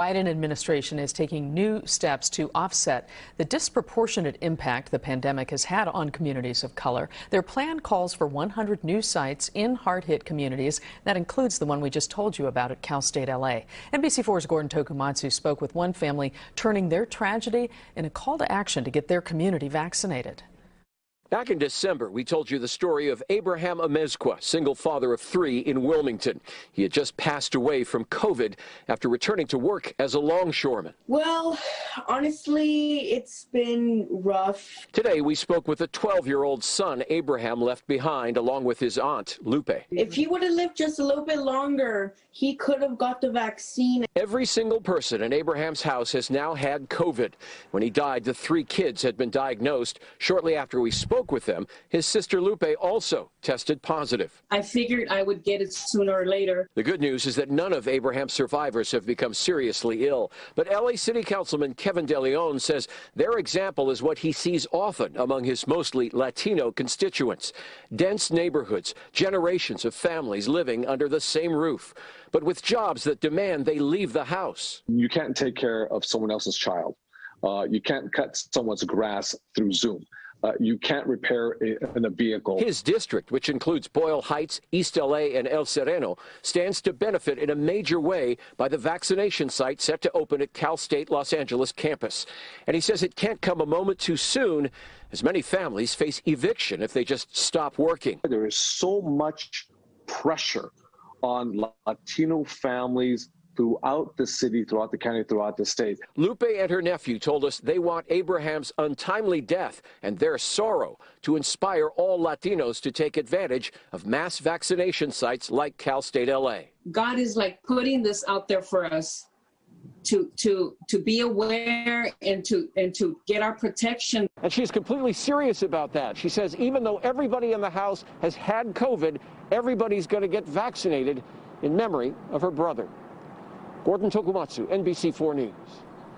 Biden administration is taking new steps to offset the disproportionate impact the pandemic has had on communities of color. Their plan calls for 100 new sites in hard-hit communities. That includes the one we just told you about at Cal State LA. NBC4's Gordon Tokumatsu spoke with one family turning their tragedy in a call to action to get their community vaccinated. Back in December, we told you the story of Abraham Amezcua, single father of 3 in Wilmington. He had just passed away from COVID after returning to work as a longshoreman. Well, honestly, it's been rough. Today, we spoke with a 12-year-old son Abraham left behind, along with his aunt, Lupe. If he would have lived just a little bit longer, he could have got the vaccine. Every single person in Abraham's house has now had COVID. When he died, the 3 kids had been diagnosed. Shortly after we spoke with them, his sister Lupe also tested positive. I figured I would get it sooner or later. The good news is that none of Abraham's survivors have become seriously ill. But LA City Councilman Kevin De Leon says their example is what he sees often among his mostly Latino constituents. Dense neighborhoods, generations of families living under the same roof, but with jobs that demand they leave the house. You can't take care of someone else's child. You can't cut someone's grass through Zoom. You can't repair in a vehicle. His district, which includes Boyle Heights, East LA, and El Sereno, stands to benefit in a major way by the vaccination site set to open at Cal State Los Angeles campus. And he says it can't come a moment too soon, as many families face eviction if they just stop working. There is so much pressure on Latino families throughout the city, throughout the county, throughout the state. Lupe and her nephew told us they want Abraham's untimely death and their sorrow to inspire all Latinos to take advantage of mass vaccination sites like Cal State LA. God is like putting this out there for us to be aware and to get our protection. And she's completely serious about that. She says even though everybody in the house has had COVID, everybody's going to get vaccinated in memory of her brother. Gordon Tokumatsu, NBC4 News.